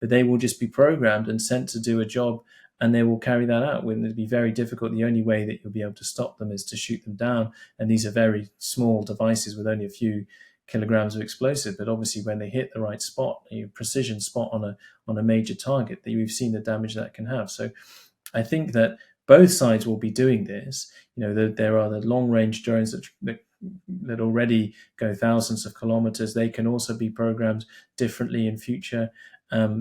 but they will just be programmed and sent to do a job, and they will carry that out. It'll be very difficult. The only way that you'll be able to stop them is to shoot them down. And these are very small devices with only a few kilograms of explosive. But obviously, when they hit the right spot, a precision spot on a major target, that we've seen the damage that can have. So I think that both sides will be doing this. There are the long range drones that already go thousands of kilometers. They can also be programmed differently in future.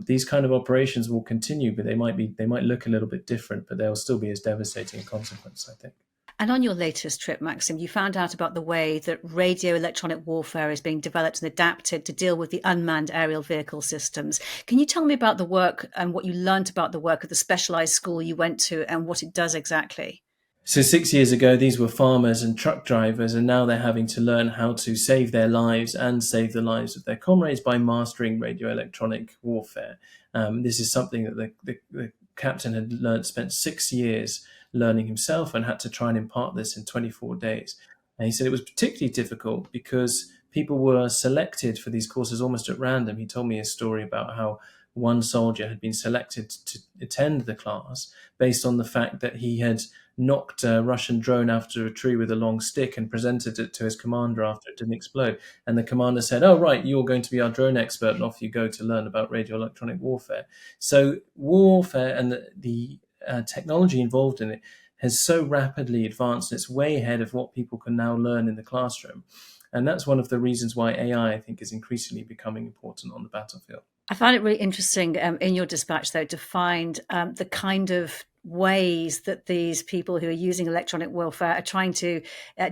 These kind of operations will continue, but they might look a little bit different, but they'll still be as devastating a consequence, I think. And on your latest trip, Maxim, you found out about the way that radio electronic warfare is being developed and adapted to deal with the unmanned aerial vehicle systems. Can you tell me about the work and what you learned about the work of the specialized school you went to and what it does exactly? So 6 years ago, these were farmers and truck drivers, and now they're having to learn how to save their lives and save the lives of their comrades by mastering radioelectronic warfare. This is something that the captain had spent 6 years learning himself, and had to try and impart this in 24 days. And he said it was particularly difficult because people were selected for these courses almost at random. He told me a story about how one soldier had been selected to attend the class based on the fact that he had knocked a Russian drone after a tree with a long stick and presented it to his commander after it didn't explode. And the commander said, "Oh, right, you're going to be our drone expert," and off you go to learn about radioelectronic warfare. So warfare and the technology involved in it has so rapidly advanced, and it's way ahead of what people can now learn in the classroom. And that's one of the reasons why AI, I think, is increasingly becoming important on the battlefield. I find it really interesting in your dispatch, though, to find the kind of ways that these people who are using electronic warfare are trying to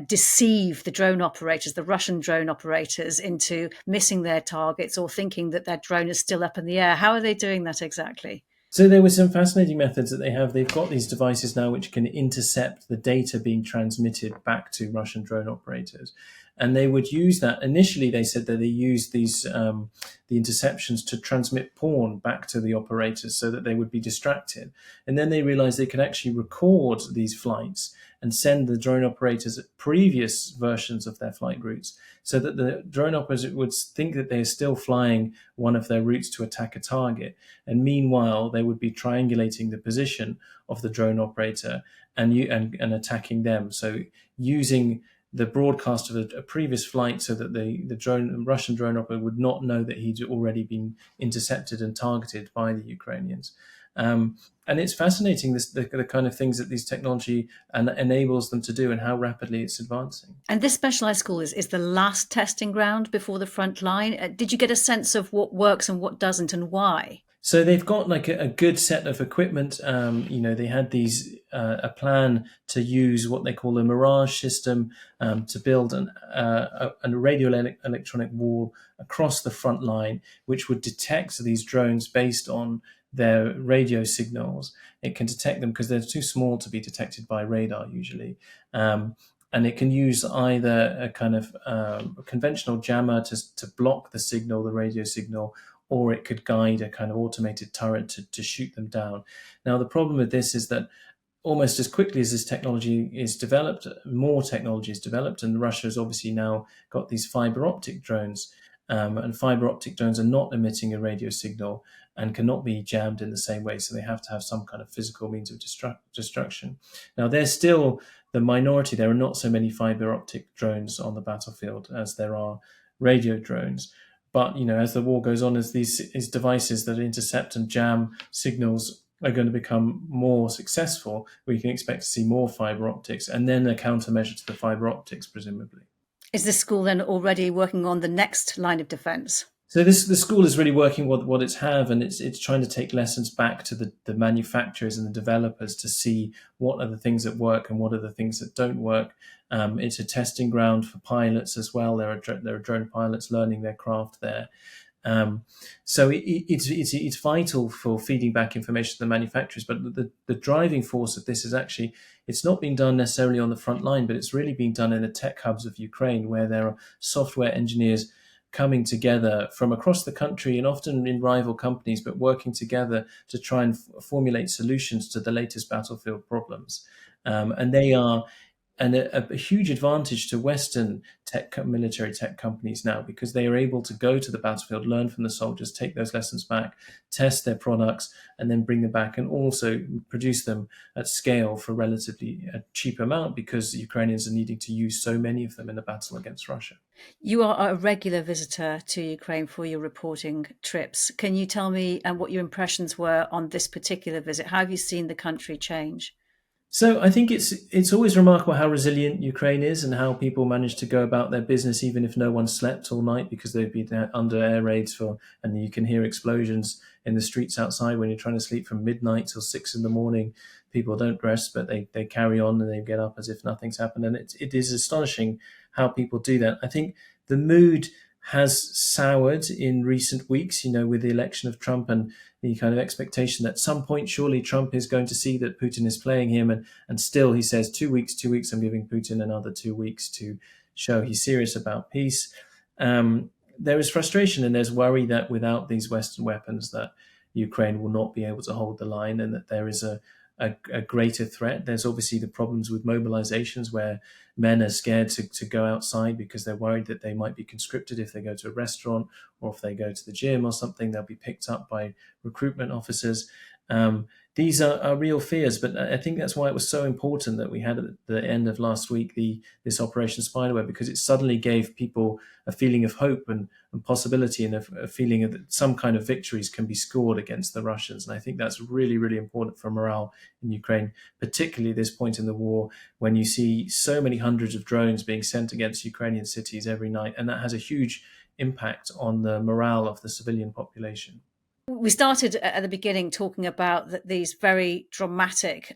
deceive the drone operators, the Russian drone operators, into missing their targets or thinking that their drone is still up in the air. How are they doing that exactly? So there were some fascinating methods that they have. They've got these devices now which can intercept the data being transmitted back to Russian drone operators. And they would use that. Initially, they said that they used these the interceptions to transmit porn back to the operators so that they would be distracted. And then they realized they could actually record these flights and send the drone operators previous versions of their flight routes, so that the drone operator would think that they're still flying one of their routes to attack a target. And meanwhile, they would be triangulating the position of the drone operator and attacking them. So using the broadcast of a previous flight so that the Russian drone operator would not know that he'd already been intercepted and targeted by the Ukrainians. And it's fascinating, the kind of things that these technology enables them to do and how rapidly it's advancing. And this specialized school is the last testing ground before the front line. Did you get a sense of what works and what doesn't and why? So they've got like a good set of equipment. They had a plan to use what they call a Mirage system to build a radio electronic wall across the front line, which would detect these drones based on their radio signals. It can detect them because they're too small to be detected by radar usually. And it can use either a kind of conventional jammer to block the signal, the radio signal, or it could guide a kind of automated turret to shoot them down. Now, the problem with this is that almost as quickly as this technology is developed, more technology is developed, and Russia has obviously now got these fiber optic drones, and fiber optic drones are not emitting a radio signal and cannot be jammed in the same way, so they have to have some kind of physical means of destruction. Now, they're still the minority. There are not so many fiber optic drones on the battlefield as there are radio drones. But, as the war goes on, as these devices that intercept and jam signals are going to become more successful, we can expect to see more fiber optics and then a countermeasure to the fiber optics, presumably. Is this school then already working on the next line of defense? So the school is really working what it's have, and it's trying to take lessons back to the manufacturers and the developers to see what are the things that work and what are the things that don't work. It's a testing ground for pilots as well. There are drone pilots learning their craft there. So it's vital for feeding back information to the manufacturers. But the driving force of this is actually, it's not being done necessarily on the front line, but it's really being done in the tech hubs of Ukraine, where there are software engineers coming together from across the country and often in rival companies, but working together to try and formulate solutions to the latest battlefield problems. And they are and a huge advantage to Western military tech companies now, because they are able to go to the battlefield, learn from the soldiers, take those lessons back, test their products, and then bring them back and also produce them at scale for relatively a cheap amount, because the Ukrainians are needing to use so many of them in the battle against Russia. You are a regular visitor to Ukraine for your reporting trips. Can you tell me what your impressions were on this particular visit? How have you seen the country change? So I think it's always remarkable how resilient Ukraine is, and how people manage to go about their business even if no one slept all night, because they've been under air raids and you can hear explosions in the streets outside when you're trying to sleep from midnight till 6 in the morning. People don't rest, but they carry on and they get up as if nothing's happened. And it is astonishing how people do that. I think the mood has soured in recent weeks, with the election of Trump and the kind of expectation that at some point surely Trump is going to see that Putin is playing him, and still he says 2 weeks, I'm giving Putin another 2 weeks to show he's serious about peace. There is frustration and there's worry that without these Western weapons that Ukraine will not be able to hold the line, and that there is a greater threat. There's obviously the problems with mobilizations, where men are scared to go outside because they're worried that they might be conscripted if they go to a restaurant, or if they go to the gym or something, they'll be picked up by recruitment officers. These are real fears, but I think that's why it was so important that we had at the end of last week this Operation Spiderweb, because it suddenly gave people a feeling of hope and possibility, and a feeling that some kind of victories can be scored against the Russians. And I think that's really, really important for morale in Ukraine, particularly at this point in the war, when you see so many hundreds of drones being sent against Ukrainian cities every night, and that has a huge impact on the morale of the civilian population. We started at the beginning talking about these very dramatic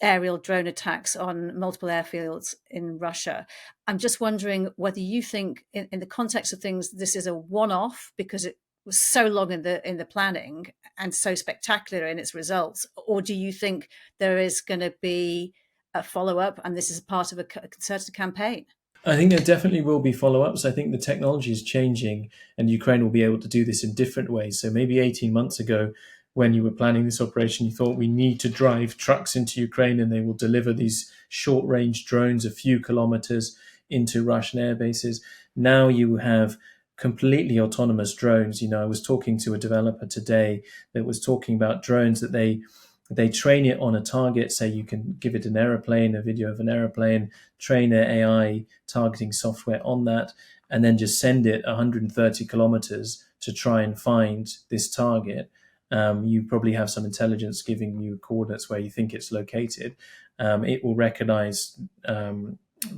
aerial drone attacks on multiple airfields in Russia. I'm just wondering whether you think, in the context of things, this is a one-off because it was so long in the planning and so spectacular in its results, or do you think there is going to be a follow-up and this is part of a concerted campaign? I think there definitely will be follow-ups. I think the technology is changing, and Ukraine will be able to do this in different ways. So maybe 18 months ago, when you were planning this operation, you thought we need to drive trucks into Ukraine and they will deliver these short-range drones a few kilometers into Russian air bases. Now you have completely autonomous drones. I was talking to a developer today that was talking about drones that they train it on a target. Say you can give it an aeroplane, a video of an aeroplane, train their AI targeting software on that, and then just send it 130 kilometers to try and find this target. You probably have some intelligence giving you coordinates where you think it's located. It will recognize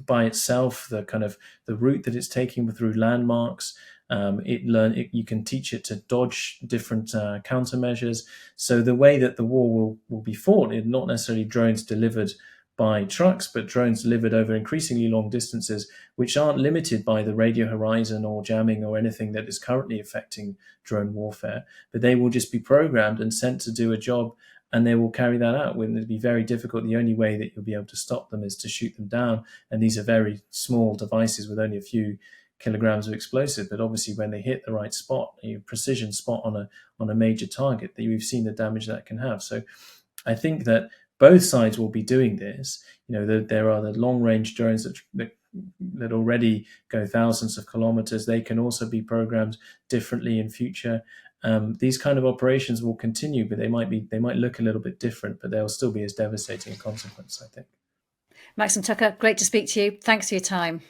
by itself the route that it's taking through landmarks. You can teach it to dodge different countermeasures. So the way that the war will be fought is not necessarily drones delivered by trucks, but drones delivered over increasingly long distances, which aren't limited by the radio horizon or jamming or anything that is currently affecting drone warfare. But they will just be programmed and sent to do a job, and they will carry that out. It'll be very difficult. The only way that you'll be able to stop them is to shoot them down. And these are very small devices with only a few kilograms of explosive. But obviously, when they hit the right spot, a precision spot on a major target, that we've seen the damage that can have. So I think that both sides will be doing this. There are the long-range drones that already go thousands of kilometers. They can also be programmed differently in future. These kind of operations will continue, but they might look a little bit different, but they'll still be as devastating a consequence, I think. Maxim Tucker, great to speak to you. Thanks for your time.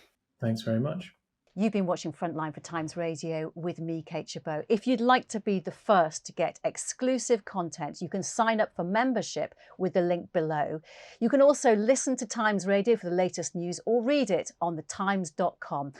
Thanks very much. You've been watching Frontline for Times Radio with me, Kate Chabot. If you'd like to be the first to get exclusive content, you can sign up for membership with the link below. You can also listen to Times Radio for the latest news or read it on thetimes.com.